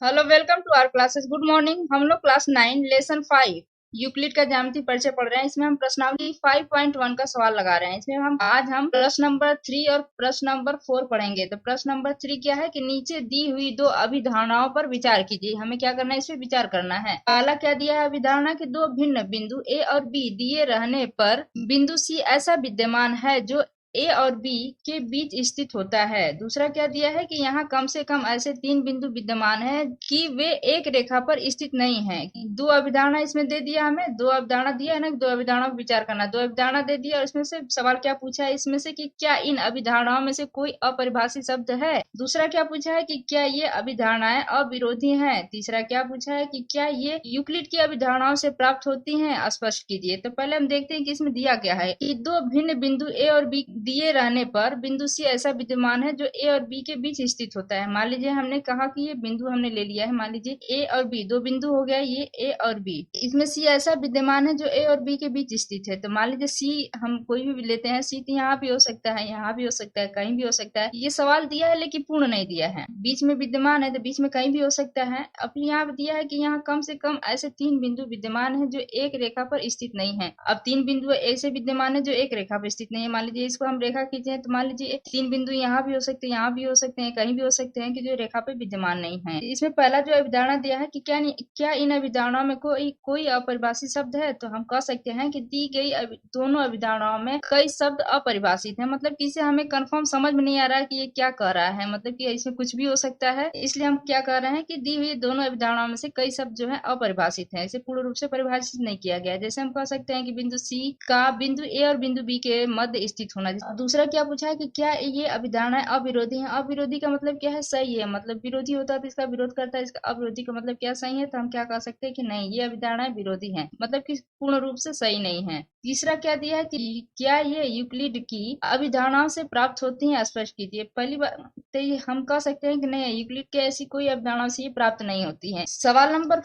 Hello, welcome to our classes. Good morning. हम लोग class 9 lesson 5 Euclid का ज्यामिति परिचय पढ़ रहे हैं। इसमें हम प्रश्नावली 5.1 का सवाल लगा रहे हैं। इसमें हम प्रश्न नंबर 3 और प्रश्न नंबर 4 पढ़ेंगे। तो प्रश्न नंबर 3 क्या है कि नीचे दी हुई दो अभिधारणाओं पर विचार कीजिए। हमें क्या करना है, इस पे विचार करना है। पहला क्या दिया है, अभिधारणा के दो भिन्न बिंदु ए और बी दिए रहने पर बिंदु सी ऐसा विद्यमान है जो ए और बी के बीच स्थित होता है। दूसरा क्या दिया है कि यहाँ कम से कम ऐसे तीन बिंदु विद्यमान हैं कि वे एक रेखा पर स्थित नहीं हैं। दो अभिधारणा इसमें दे दिया, हमें दो अभिधारणा दिया है ना, दो अभिधारणाओं पर विचार करना। दो अभिधारणा दे दिया और इसमें से सवाल क्या पूछा है, इसमें से कि क्या इन अभिधारणाओं में से कोई अपरिभाषित शब्द है। दूसरा क्या पूछा है कि क्या ये अभिधारणाएं अविरोधी हैं। तीसरा क्या पूछा है कि क्या ये यूक्लिड की अभिधारणाओं से प्राप्त होती हैं, स्पष्ट कीजिए। तो पहले हम देखते हैं कि इसमें दिया क्या है कि दो भिन्न बिंदु ए और बी दिए रहने पर बिंदु सी ऐसा विद्यमान है जो ए और बी के बीच स्थित होता है। मान लीजिए हमने कहा कि ये बिंदु हमने ले लिया है, मान लीजिए ए और बी, दो बिंदु हो गया, ये ए और बी। इसमें सी ऐसा विद्यमान है जो ए और बी के बीच स्थित है। तो मान लीजिए सी हम कोई भी लेते हैं, सी तो यहाँ भी हो सकता है, यहाँ भी हो सकता है, कहीं भी हो सकता है। ये सवाल दिया है लेकिन पूर्ण नहीं दिया है। बीच में विद्यमान है तो बीच में कहीं भी हो सकता है। अब यहाँ दिया है कि यहाँ कम से कम ऐसे तीन बिंदु विद्यमान है जो एक रेखा पर स्थित नहीं है। अब तीन बिंदु ऐसे विद्यमान है जो एक रेखा पर स्थित नहीं है। मान लीजिए इसको हम रेखा खींचे हैं तो मान लीजिए तीन बिंदु यहाँ भी हो सकते हैं, यहाँ भी हो सकते हैं, कहीं भी हो सकते हैं कि जो रेखा पे विद्यमान नहीं है। इसमें पहला जो अभिधारणा दिया है कि क्या इन अभिधारणाओं में कोई अपरिभाषित शब्द है। तो हम कह सकते हैं कि दी गई दोनों अभिधारणाओं में कई शब्द अपरिभाषित है। मतलब कि इसे हमें कंफर्म समझ में नहीं आ रहा है कि ये क्या कह रहा है, मतलब कि इसमें कुछ भी हो सकता है। इसलिए हम क्या कह रहे हैं कि दी हुई दोनों अभिधारणाओं में से कई शब्द जो है अपरिभाषित है, इसे पूर्ण रूप से परिभाषित नहीं किया गया। जैसे हम कह सकते हैं कि बिंदु सी का बिंदु ए और बिंदु बी के मध्य स्थित होना। दूसरा क्या पूछा है कि क्या ये अभिधारणाएं अविरोधी हैं। अविरोधी का मतलब क्या है, सही है। मतलब विरोधी होता है तो इसका विरोध करता है, इसका अविरोधी का मतलब क्या, सही है। तो हम क्या कह सकते हैं कि नहीं, ये अभिधारणाएं विरोधी हैं, मतलब कि पूर्ण रूप से सही नहीं है। तीसरा क्या दिया है कि क्या ये यूक्लिड की अभिधारणाओं से प्राप्त होती हैं, स्पष्ट कीजिए। पहली बार तो हम कह सकते हैं कि नहीं, यूक्लिड के ऐसी कोई अभिधारणाओं से ये प्राप्त नहीं होती है। सवाल नंबर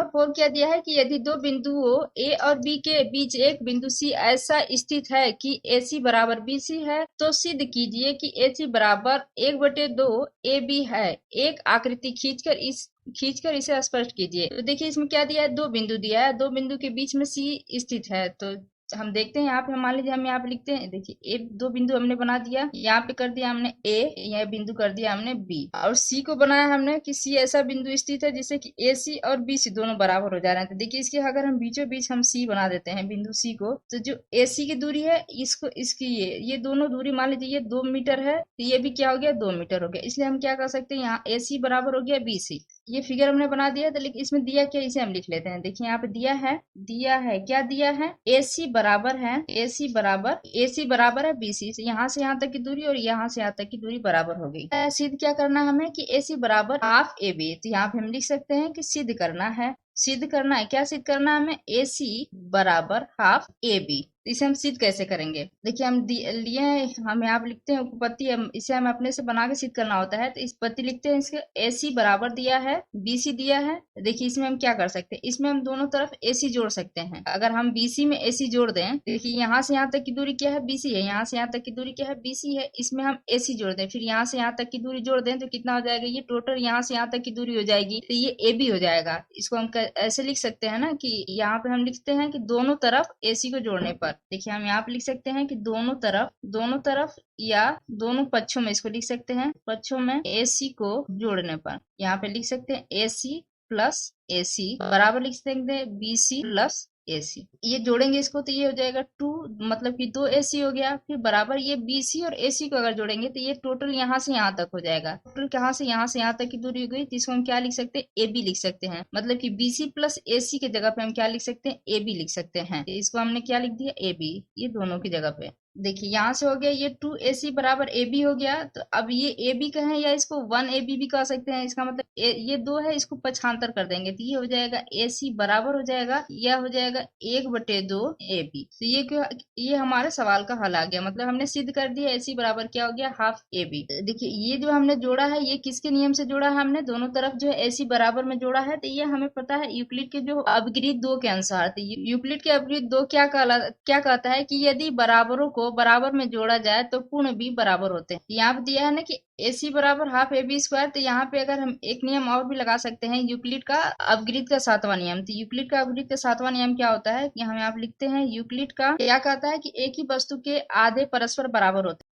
4 क्या दिया है कि यदि दो बिंदुओं ए और बी के बीच एक बिंदु सी ऐसा स्थित है कि ए सी बराबर बी सी है तो सिद्ध कीजिए कि ए सी बराबर 1/2 ए बी है। एक आकृति खींचकर इसे स्पष्ट कीजिए। तो देखिए इसमें क्या दिया है, दो बिंदु दिया है, दो बिंदु के बीच में सी स्थित है। तो हम देखते हैं यहाँ पे, मान लीजिए हम यहाँ पे लिखते हैं, देखिए ए दो बिंदु हमने बना दिया, यहाँ पे कर दिया हमने ए, यह बिंदु कर दिया हमने बी, और सी को बनाया हमने कि सी ऐसा बिंदु स्थित है जिससे कि ए सी और बी सी दोनों बराबर हो जा रहे हैं। तो देखिए इसके अगर हम बीचों बीच हम सी बना देते हैं बिंदु सी को, तो जो ए सी की दूरी है इसको इसकी ये दोनों दूरी मान लीजिए ये 2 मीटर है, तो ये भी क्या हो गया, 2 मीटर हो गया। इसलिए हम क्या कर सकते हैं, यहाँ ए सी बराबर हो गया बी सी। ये फिगर हमने बना दिया था, लेकिन इसमें दिया क्या, इसे हम लिख लेते हैं। देखिए यहाँ पे दिया है क्या दिया है, ए सी बराबर है, ए सी बराबर है बी सी। यहाँ से यहाँ तक की दूरी और यहाँ से यहाँ तक की दूरी बराबर हो गई। सिद्ध क्या करना है हमें कि ए सी बराबर हाफ ए बी। तो यहाँ पे हम लिख सकते हैं कि सिद्ध करना है, क्या सिद्ध करना है हमें, ए सी बराबर हाफ ए बी। इसे हम सिद्ध कैसे करेंगे, देखिए हम लिए हम यहाँ पे लिखते हैं उपपत्ति, इसे हम अपने से बना के सिद्ध करना होता है। तो इस पत्ती लिखते हैं, इसके ए सी बराबर दिया है बी सी दिया है। देखिए इसमें हम क्या कर सकते हैं, इसमें हम दोनों तरफ ए सी जोड़ सकते हैं। अगर हम बी सी में ए सी जोड़ दें, देखिए यहाँ से यहाँ तक की दूरी क्या है, बी सी है, यहाँ से यहाँ तक की दूरी क्या है, बी सी है। इसमें हम ए सी जोड़ दें, फिर यहाँ से यहाँ तक की दूरी जोड़ दें तो कितना हो जाएगा, ये टोटल यहाँ से यहाँ तक की दूरी हो जाएगी, तो ये ए बी हो जाएगा। इसको हम ऐसे लिख सकते हैं ना कि यहाँ पे हम लिखते हैं कि दोनों तरफ ए सी को जोड़ने पर, देखिए हम यहाँ पे लिख सकते हैं कि दोनों तरफ या दोनों पक्षों में, इसको लिख सकते हैं पक्षों में ए सी को जोड़ने पर। यहाँ पे लिख सकते हैं ए सी प्लस ए सी बराबर लिख सकते हैं बी सी प्लस ए सी। ये जोड़ेंगे इसको तो ये हो जाएगा 2, मतलब कि 2 ए सी हो गया। फिर बराबर ये बी सी और ए सी को अगर जोड़ेंगे तो ये टोटल यहाँ से यहाँ तक हो जाएगा। टोटल कहाँ से यहाँ से यहाँ तक की दूरी हो गई, तो इसको हम क्या लिख सकते हैं, ए बी लिख सकते हैं। मतलब कि बी सी प्लस ए सी की जगह पे हम क्या लिख सकते हैं, ए बी लिख सकते हैं। इसको हमने क्या लिख दिया, ए बी, ये दोनों की जगह पे। देखिए यहाँ से हो गया ये 2AC बराबर AB हो गया। तो अब ये AB कहें या इसको 1AB भी कह सकते हैं। इसका मतलब ये 2 है, इसको पक्षांतर कर देंगे तो ये हो जाएगा AC बराबर हो जाएगा, यह हो जाएगा 1/2 AB। तो ये हमारे सवाल का हल आ गया। मतलब हमने सिद्ध कर दिया AC बराबर क्या हो गया, हाफ AB। देखिए ये जो हमने जोड़ा है ये किसके नियम से जोड़ा है, हमने दोनों तरफ जो है AC बराबर में जोड़ा है। तो ये हमें पता है यूक्लिड के जो अपग्रिद 2 के अनुसार। तो यूक्लिड के अपग्रिद 2 क्या कहता है कि यदि बराबरों को को बराबर में जोड़ा जाए तो पूर्ण भी बराबर होते हैं। यहाँ पे दिया है ना कि AC बराबर हाफ AB स्क्वायर, तो यहाँ पे अगर हम एक नियम और भी लगा सकते हैं, यूक्लिड का अपग्रिड का 7वां नियम। तो यूक्लिड का अपग्रिड का 7वां नियम क्या होता है कि हम यहाँ पे लिखते हैं, यूक्लिड का क्या कहता है कि एक ही वस्तु के आधे परस्पर बराबर होते हैं।